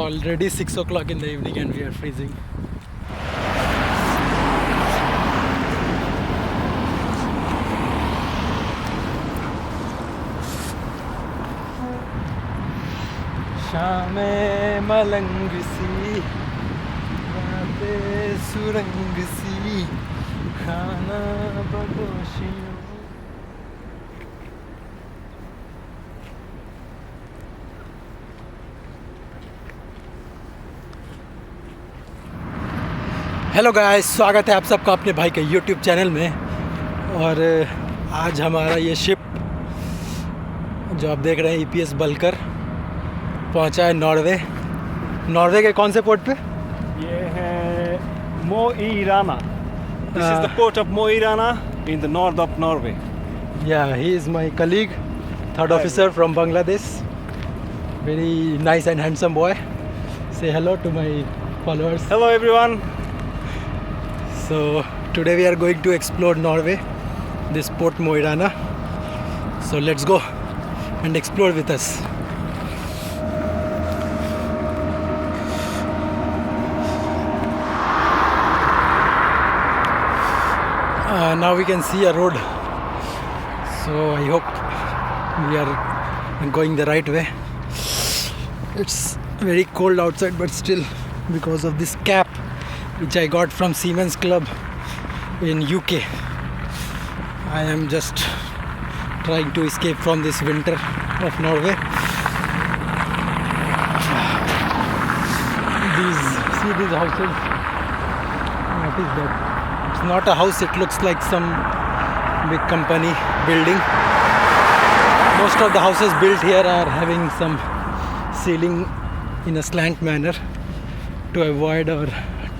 already 6 o'clock in the evening and we are freezing. शामें मलंग सी रातें सुरंग सी खाना बदोशियों. हेलो गाइस, स्वागत है आप सबका अपने भाई के यूट्यूब चैनल में. और आज हमारा ये शिप जो आप देख रहे हैं EPS बलकर पहुंचा है नॉर्वे. नॉर्वे के कौन से पोर्ट पे? ये है Mo i Rana. This is the port of Mo i Rana in the north of Norway. Yeah, he is my colleague, third officer from Bangladesh. Very nice and handsome boy. Say hello to my followers. Hello everyone. So today we are going to explore Norway, this port Mo i Rana. So let's go and explore with us. Now we can see a road, so I hope we are going the right way. It's very cold outside, but still, because of this cap which I got from Siemens Club in UK, I am just trying to escape from this winter of Norway. See these houses. What is that? It's not a house, it looks like some big company building. Most of the houses built here are having some ceiling in a slant manner to avoid or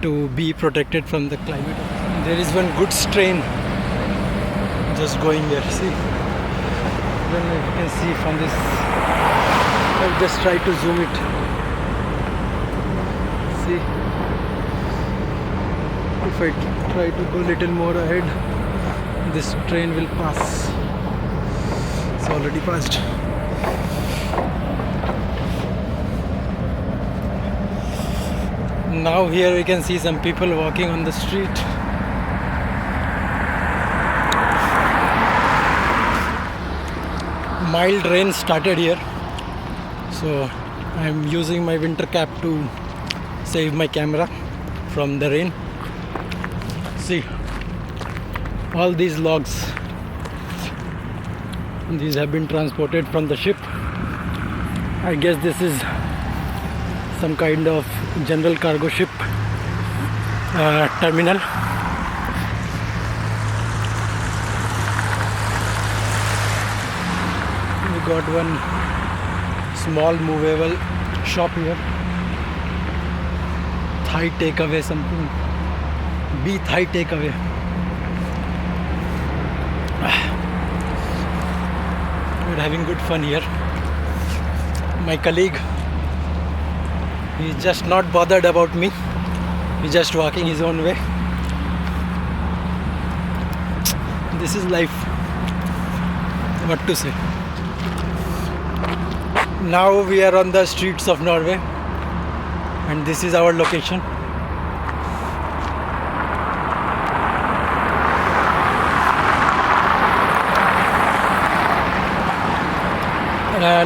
to be protected from the climate. There is one goods train just going there. See, then you can see from this. I'll just try to zoom it. See, if I try to go little more ahead, this train will pass. It's already passed. Now here we can see some people walking on the street. Mild rain started here, so I'm using my winter cap to save my camera from the rain. See, all these logs, these have been transported from the ship. I guess this is some kind of general cargo ship terminal. We got one small movable shop here. Thai takeaway something. Be Thai takeaway. We're having good fun here. My colleague, he's just not bothered about me. He's just walking his own way. This is life. What to say? Now we are on the streets of Norway, and this is our location.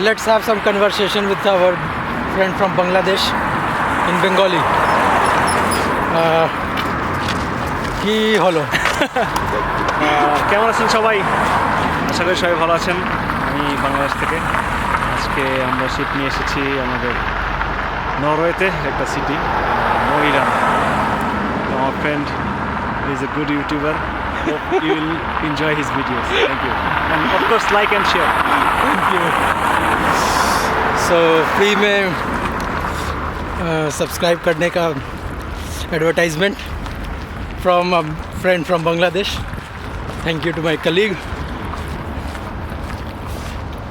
Let's have some conversation with our friend from Bangladesh in Bengali. কি হলো? কেমন আছেন সবাই? আশা করি সবাই ভালো আছেন. আমি বাংলাদেশ থেকে আজকে আমরা শিপ নিয়ে এসেছি আমাদের নরওয়েতে একটা city Mo i Rana. Our friend is a good YouTuber. Hope you will enjoy his videos. Thank you. And of course like and share. Thank you. So free में सब्सक्राइब करने का advertisement from a friend from Bangladesh. Thank you to my colleague.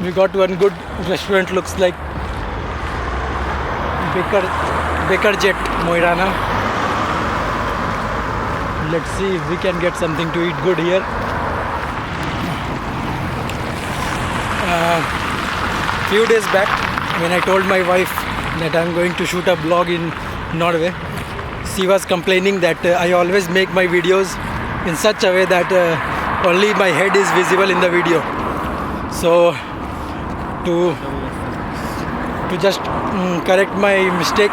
We got one good restaurant, looks like Baker Jet Mo i Rana. Let's see if we can get something to eat good here. Few days back when I told my wife that I'm going to shoot a vlog in Norway. She was complaining that I always make my videos in such a way that only my head is visible in the video. So to just correct my mistake,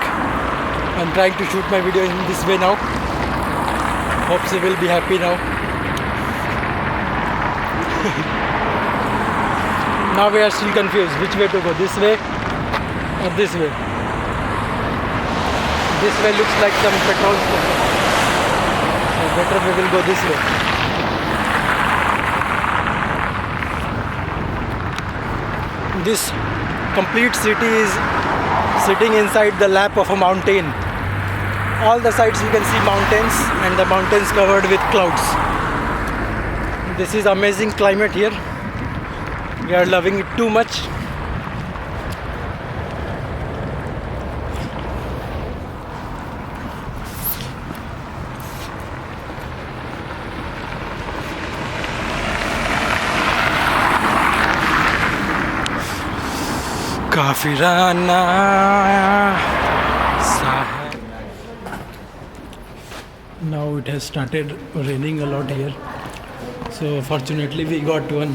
I'm trying to shoot my video in this way now. Hope she will be happy now. Now we are still confused which way to go, this way or this way. This way looks like some petrol station, so better we will go this way. This complete city is sitting inside the lap of a mountain. All the sides you can see mountains, and the mountains covered with clouds. This is amazing climate here. We are loving it too much. काफिराना साहब. Now it has started raining a lot here. So fortunately we got one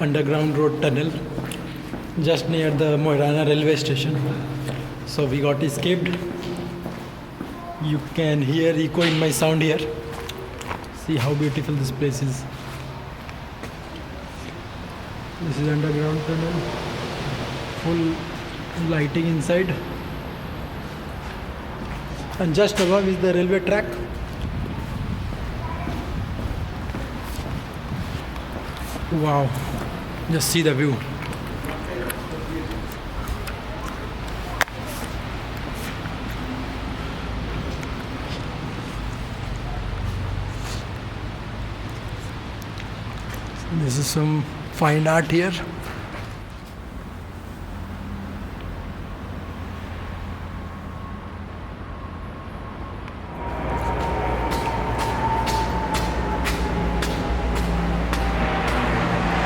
underground road tunnel just near the Moirana railway station. So we got escaped. You can hear echo in my sound here. See how beautiful this place is. This is underground tunnel. Full lighting inside. And just above is the railway track. Wow, just see the view. This is some fine art here.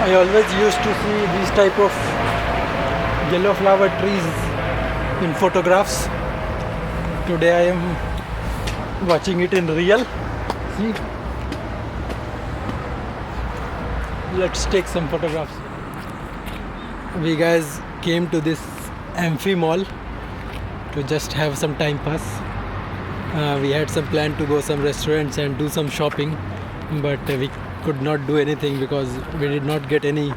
I always used to see these type of yellow flower trees in photographs. Today I am watching it in real. See? Let's take some photographs. We guys came to this Amphi mall to just have some time pass. We had some plan to go some restaurants and do some shopping, but we could not do anything because we did not get any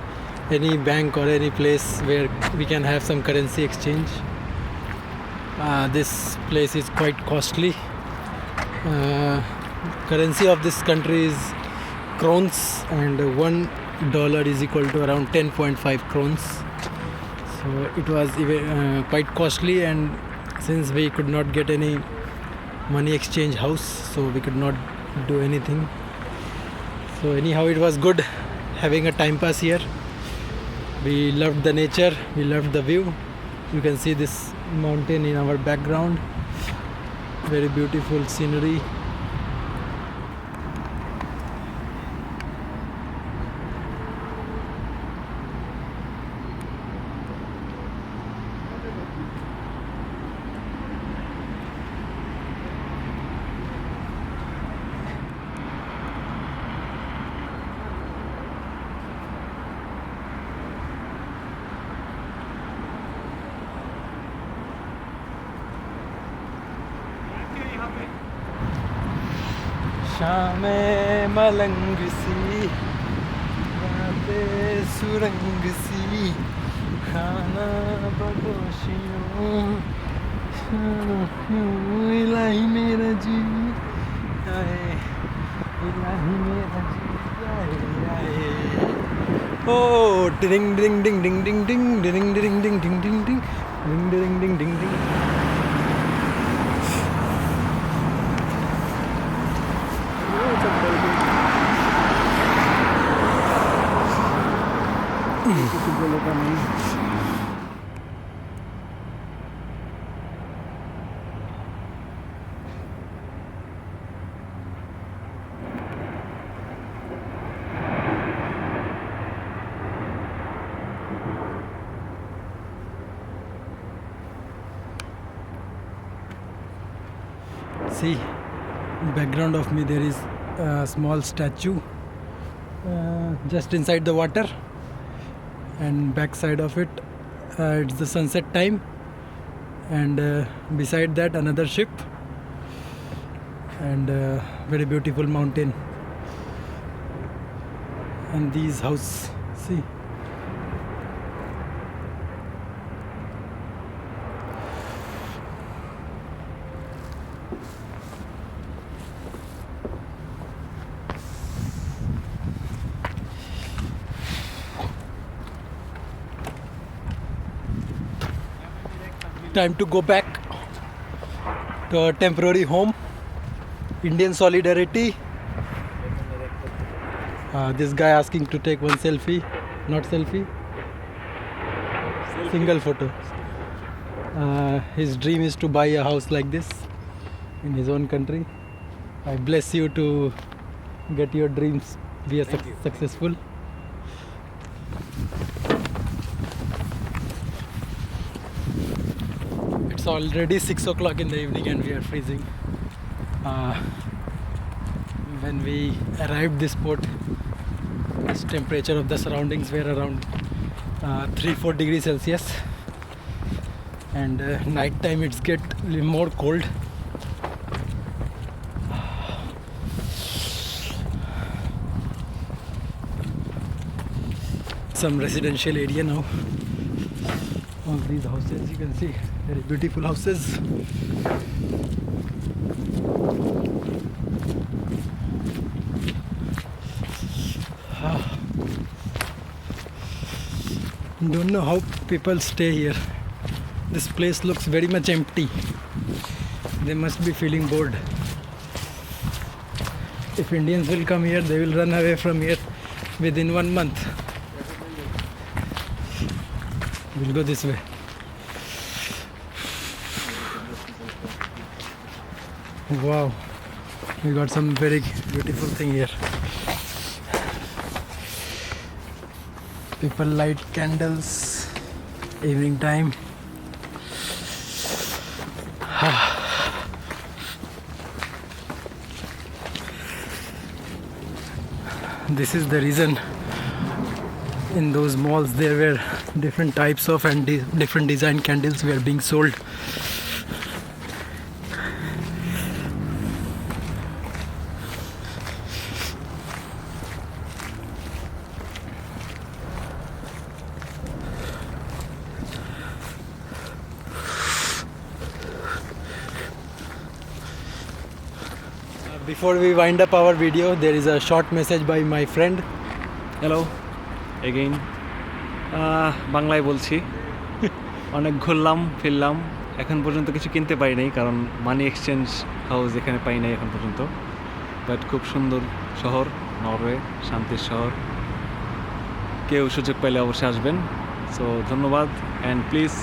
bank or any place where we can have some currency exchange. This place is quite costly. Currency of this country is crowns, and $1 is equal to around 10.5 crowns. So it was even quite costly, and since we could not get any money exchange house, so we could not do anything. So anyhow, it was good having a time pass here. We loved the nature, we loved the view. You can see this mountain in our background. Very beautiful scenery. शाम मलंग सी रातें सुरंग सी खाना बदोशियों इलाही मेरा जी आए इलाही मेरा जी आए आए ओ डिंग डिंग डिंग डिंग डिंग डिंग डिंग डिंग डिंग डिंग डिंग डिंग डिंग डिंग डिंग डिंग. see, in background of me there is a small statue just inside the water, and backside of it it's the sunset time, and beside that another ship, and very beautiful mountain, and these house, see. Time to go back to our temporary home. Indian solidarity. This guy asking to take one selfie, not selfie, single photo. His dream is to buy a house like this in his own country. I bless you to get your dreams be a successful. It's already 6 o'clock in the evening and we are freezing. When we arrived this port, this temperature of the surroundings were around 3-4 degrees Celsius, and night time it's get a little more cold. Some residential area now. All these houses you can see, very beautiful houses. Don't know how people stay here. This place looks very much empty. They must be feeling bored. If Indians will come here, they will run away from here within 1 month. We'll go this way. Wow, we got some very beautiful thing here. People light candles evening time. This is the reason in those malls there were different types of and different design candles were being sold. Before we wind up our video, there is a short message by my friend. Hello again, বাংলায় বলছি। অনেক ঘুরলাম ফিরলাম, এখন পর্যন্ত কিছু কিনতে পারি নাই কারণ মানি এক্সচেঞ্জ হাউস এখানে পাই নাই এখন পর্যন্ত। বাট খুব সুন্দর শহর নরওয়ে, শান্তির শহর। কেউ সুযোগ পাইলে অবশ্যই আসবেন। সো ধন্যবাদ, and please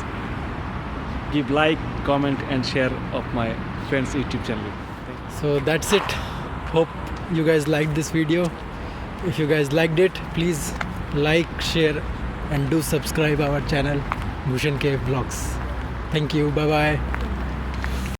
give like, comment and share of my friends YouTube channel. So that's it. Hope you guys liked this video. If you guys liked it, please like, share and do subscribe our channel Bhushan Cave Vlogs. Thank you. Bye bye.